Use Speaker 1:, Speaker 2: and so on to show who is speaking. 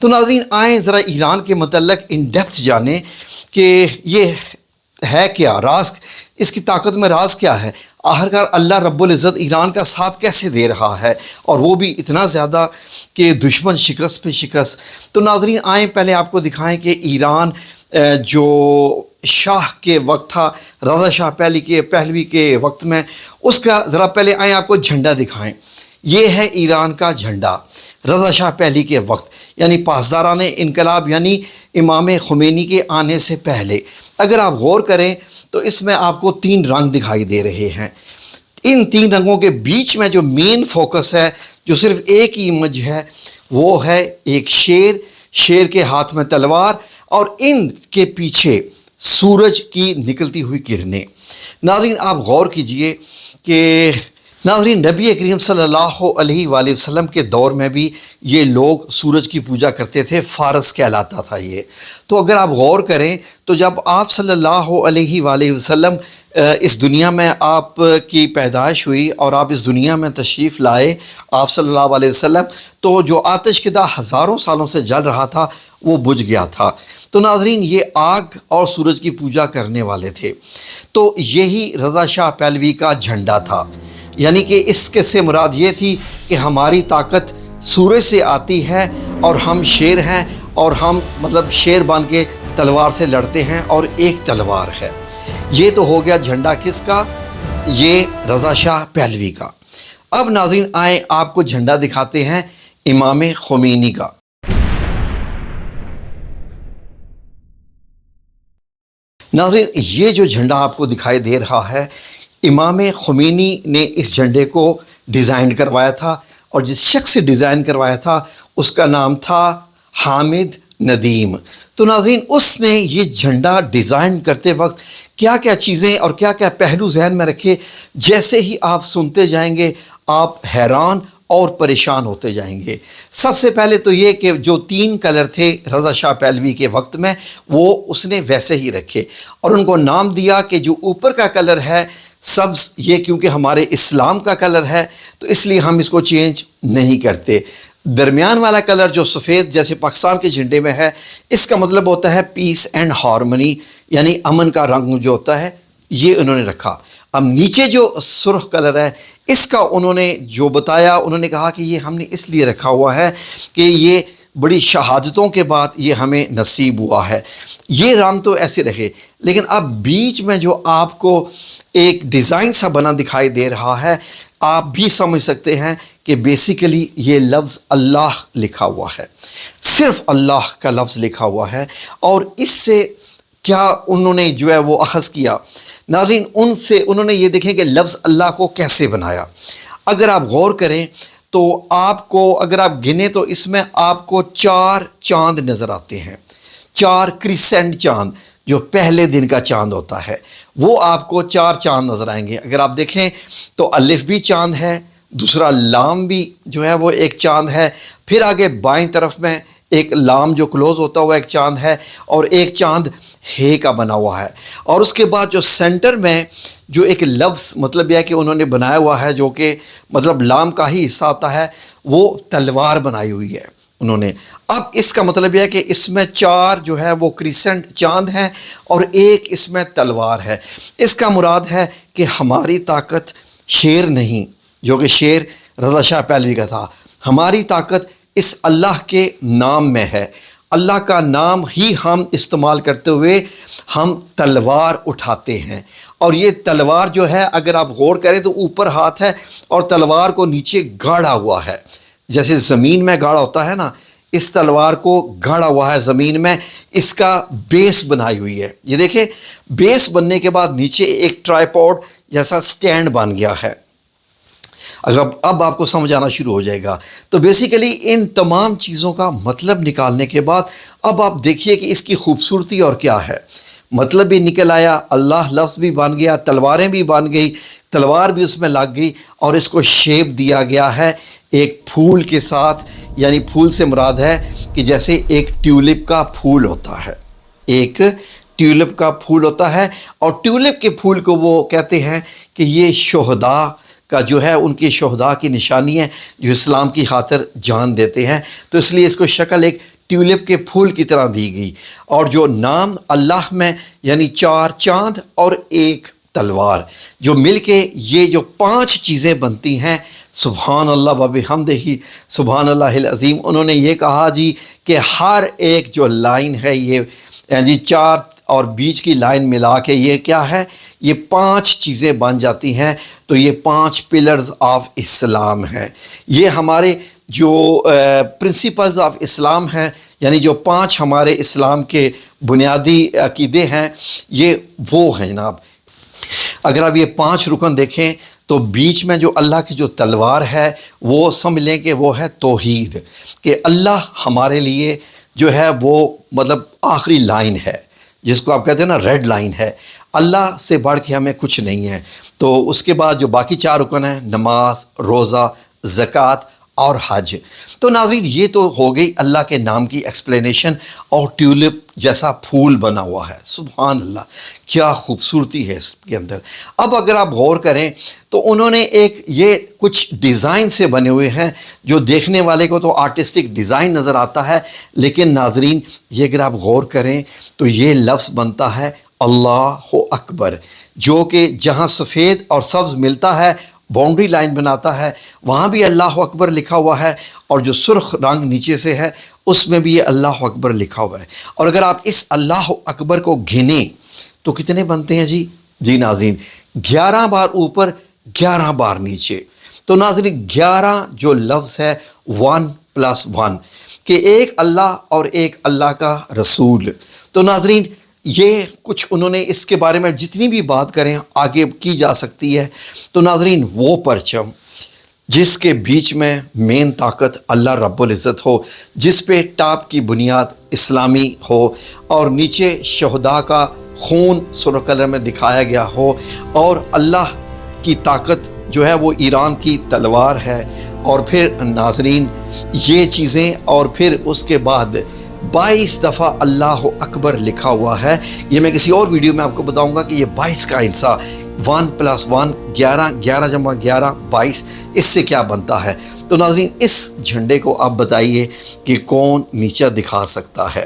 Speaker 1: تو ناظرین آئیں ذرا ایران کے متعلق ان ڈیپتھ جانیں کہ یہ ہے کیا، راز، اس کی طاقت میں راز کیا ہے، آخرکار اللہ رب العزت ایران کا ساتھ کیسے دے رہا ہے، اور وہ بھی اتنا زیادہ کہ دشمن شکست پہ شکست۔ تو ناظرین آئیں پہلے آپ کو دکھائیں کہ ایران جو شاہ کے وقت تھا، رضا شاہ پہلوی کے وقت میں، اس کا ذرا پہلے آئیں آپ کو جھنڈا دکھائیں۔ یہ ہے ایران کا جھنڈا رضا شاہ پہلوی کے وقت، یعنی پاسداران انقلاب، یعنی امام خمینی کے آنے سے پہلے۔ اگر آپ غور کریں تو اس میں آپ کو 3 رنگ دکھائی دے رہے ہیں۔ ان 3 رنگوں کے بیچ میں جو مین فوکس ہے، جو صرف ایک ہی امیج ہے، وہ ہے ایک شیر کے ہاتھ میں تلوار، اور ان کے پیچھے سورج کی نکلتی ہوئی کرنیں۔ ناظرین آپ غور کیجئے کہ ناظرین نبی کریم صلی اللہ علیہ وآلہ وسلم کے دور میں بھی یہ لوگ سورج کی پوجا کرتے تھے، فارس کہلاتا تھا یہ۔ تو اگر آپ غور کریں تو جب آپ صلی اللہ علیہ وآلہ وسلم اس دنیا میں آپ کی پیدائش ہوئی اور آپ اس دنیا میں تشریف لائے آپ صلی اللہ علیہ وسلم، تو جو آتش کدہ ہزاروں سالوں سے جل رہا تھا وہ بجھ گیا تھا۔ تو ناظرین یہ آگ اور سورج کی پوجا کرنے والے تھے۔ تو یہی رضا شاہ پہلوی کا جھنڈا تھا، یعنی کہ اس کے سے مراد یہ تھی کہ ہماری طاقت سورج سے آتی ہے، اور ہم شیر ہیں، اور ہم شیر بن کے تلوار سے لڑتے ہیں، اور ایک تلوار ہے۔ یہ تو ہو گیا جھنڈا کس کا؟ یہ رضا شاہ پہلوی کا۔ اب ناظرین آئیں آپ کو جھنڈا دکھاتے ہیں امام خمینی کا۔ ناظرین یہ جو جھنڈا آپ کو دکھائی دے رہا ہے، امام خمینی نے اس جھنڈے کو ڈیزائن کروایا تھا، اور جس شخص سے ڈیزائن کروایا تھا اس کا نام تھا حامد ندیم۔ تو ناظرین اس نے یہ جھنڈا ڈیزائن کرتے وقت کیا کیا چیزیں اور کیا کیا پہلو ذہن میں رکھے، جیسے ہی آپ سنتے جائیں گے آپ حیران اور پریشان ہوتے جائیں گے۔ سب سے پہلے تو یہ کہ جو 3 کلر تھے رضا شاہ پہلوی کے وقت میں، وہ اس نے ویسے ہی رکھے، اور ان کو نام دیا کہ جو اوپر کا کلر ہے سبز، یہ کیونکہ ہمارے اسلام کا کلر ہے تو اس لیے ہم اس کو چینج نہیں کرتے۔ درمیان والا کلر جو سفید جیسے پاکستان کے جھنڈے میں ہے، اس کا مطلب ہوتا ہے پیس اینڈ ہارمنی، یعنی امن کا رنگ جو ہوتا ہے، یہ انہوں نے رکھا۔ اب نیچے جو سرخ کلر ہے اس کا انہوں نے جو بتایا، انہوں نے کہا کہ یہ ہم نے اس لیے رکھا ہوا ہے کہ یہ بڑی شہادتوں کے بعد یہ ہمیں نصیب ہوا ہے۔ یہ رنگ تو ایسے رہے، لیکن اب بیچ میں جو آپ کو ایک ڈیزائن سا بنا دکھائی دے رہا ہے، آپ بھی سمجھ سکتے ہیں کہ بیسیکلی یہ لفظ اللہ لکھا ہوا ہے، صرف اللہ کا لفظ لکھا ہوا ہے۔ اور اس سے کیا انہوں نے جو ہے وہ اخذ کیا، ناظرین انہوں نے یہ دیکھیں کہ لفظ اللہ کو کیسے بنایا۔ اگر آپ غور کریں تو آپ کو، اگر آپ گنیں تو اس میں آپ کو 4 چاند نظر آتے ہیں، 4 کرسنٹ چاند، جو پہلے دن کا چاند ہوتا ہے، وہ آپ کو 4 چاند نظر آئیں گے۔ اگر آپ دیکھیں تو الف بھی چاند ہے، دوسرا لام بھی جو ہے وہ ایک چاند ہے، پھر آگے بائیں طرف میں ایک لام جو کلوز ہوتا ہوا ایک چاند ہے، اور ایک چاند ہے کا بنا ہوا ہے، اور اس کے بعد جو سینٹر میں جو ایک لفظ مطلب یہ ہے کہ انہوں نے بنایا ہوا ہے، جو کہ مطلب لام کا ہی حصہ ہوتا ہے، وہ تلوار بنائی ہوئی ہے انہوں نے۔ اب اس کا مطلب یہ ہے کہ اس میں 4 جو ہے وہ کرسنٹ چاند ہیں، اور ایک اس میں تلوار ہے۔ اس کا مراد ہے کہ ہماری طاقت شیر نہیں، جو کہ شیر رضا شاہ پہلوی کا تھا، ہماری طاقت اس اللہ کے نام میں ہے۔ اللہ کا نام ہی ہم استعمال کرتے ہوئے ہم تلوار اٹھاتے ہیں، اور یہ تلوار جو ہے اگر آپ غور کریں تو اوپر ہاتھ ہے اور تلوار کو نیچے گاڑا ہوا ہے، جیسے زمین میں گاڑا ہوتا ہے نا، اس تلوار کو گاڑا ہوا ہے زمین میں، اس کا بیس بنائی ہوئی ہے۔ یہ دیکھیں بیس بننے کے بعد نیچے ایک ٹرائیپوڈ جیسا سٹینڈ بن گیا ہے۔ اب آپ کو سمجھ آنا شروع ہو جائے گا۔ تو بیسیکلی ان تمام چیزوں کا مطلب نکالنے کے بعد اب آپ دیکھیے کہ اس کی خوبصورتی اور کیا ہے۔ مطلب بھی نکل آیا، اللہ لفظ بھی بن گیا، تلواریں بھی بن گئی، تلوار بھی اس میں لگ گئی، اور اس کو شیپ دیا گیا ہے ایک پھول کے ساتھ، یعنی پھول سے مراد ہے کہ جیسے ایک ٹیولپ کا پھول ہوتا ہے، ایک ٹیولپ کا پھول ہوتا ہے، اور ٹیولپ کے پھول کو وہ کہتے ہیں کہ یہ شہداء کا جو ہے ان کی شہداء کی نشانی ہے جو اسلام کی خاطر جان دیتے ہیں، تو اس لیے اس کو شکل ایک ٹیولپ کے پھول کی طرح دی گئی، اور جو نام اللہ میں یعنی 4 چاند اور 1 تلوار، جو مل کے یہ جو 5 چیزیں بنتی ہیں، سبحان اللہ و بحمدہ سبحان اللہ العظیم۔ انہوں نے یہ کہا جی کہ ہر ایک جو لائن ہے یہ یعنی 4 اور بیچ کی لائن ملا کے یہ کیا ہے، یہ 5 چیزیں بن جاتی ہیں۔ تو یہ 5 پلرز آف اسلام ہیں، یہ ہمارے جو پرنسپلز آف اسلام ہیں، یعنی جو 5 ہمارے اسلام کے بنیادی عقیدے ہیں، یہ وہ ہیں جناب۔ اگر آپ یہ 5 رکن دیکھیں تو بیچ میں جو اللہ کی جو تلوار ہے وہ سمجھ لیں کہ وہ ہے توحید، کہ اللہ ہمارے لیے جو ہے وہ مطلب آخری لائن ہے، جس کو آپ کہتے ہیں نا ریڈ لائن ہے، اللہ سے بڑھ کے ہمیں کچھ نہیں ہے۔ تو اس کے بعد جو باقی 4 رکن ہیں، نماز، روزہ، زکوٰۃ اور حج۔ تو ناظرین یہ تو ہو گئی اللہ کے نام کی ایکسپلینیشن، اور ٹیولپ جیسا پھول بنا ہوا ہے، سبحان اللہ کیا خوبصورتی ہے اس کے اندر۔ اب اگر آپ غور کریں تو انہوں نے ایک یہ کچھ ڈیزائن سے بنے ہوئے ہیں جو دیکھنے والے کو تو آرٹسٹک ڈیزائن نظر آتا ہے، لیکن ناظرین یہ اگر آپ غور کریں تو یہ لفظ بنتا ہے اللہ اکبر، جو کہ جہاں سفید اور سبز ملتا ہے باؤنڈری لائن بناتا ہے، وہاں بھی اللہ اکبر لکھا ہوا ہے، اور جو سرخ رنگ نیچے سے ہے اس میں بھی یہ اللہ اکبر لکھا ہوا ہے۔ اور اگر آپ اس اللہ اکبر کو گنیں تو کتنے بنتے ہیں جی ناظرین 11 بار اوپر 11 بار نیچے۔ تو ناظرین 11 جو لفظ ہے 1 + 1، کہ ایک اللہ اور ایک اللہ کا رسول۔ تو ناظرین یہ کچھ انہوں نے اس کے بارے میں جتنی بھی بات کریں آگے کی جا سکتی ہے۔ تو ناظرین وہ پرچم جس کے بیچ میں مین طاقت اللہ رب العزت ہو، جس پہ ٹاپ کی بنیاد اسلامی ہو، اور نیچے شہداء کا خون سرخ کلر میں دکھایا گیا ہو، اور اللہ کی طاقت جو ہے وہ ایران کی تلوار ہے، اور پھر ناظرین یہ چیزیں، اور پھر اس کے بعد 22 دفعہ اللہ اکبر لکھا ہوا ہے۔ یہ میں کسی اور ویڈیو میں آپ کو بتاؤں گا کہ یہ 22 کا حصہ 1 + 1 11، 11 × 11 22، اس سے کیا بنتا ہے۔ تو ناظرین اس جھنڈے کو آپ بتائیے کہ کون نیچا دکھا سکتا ہے۔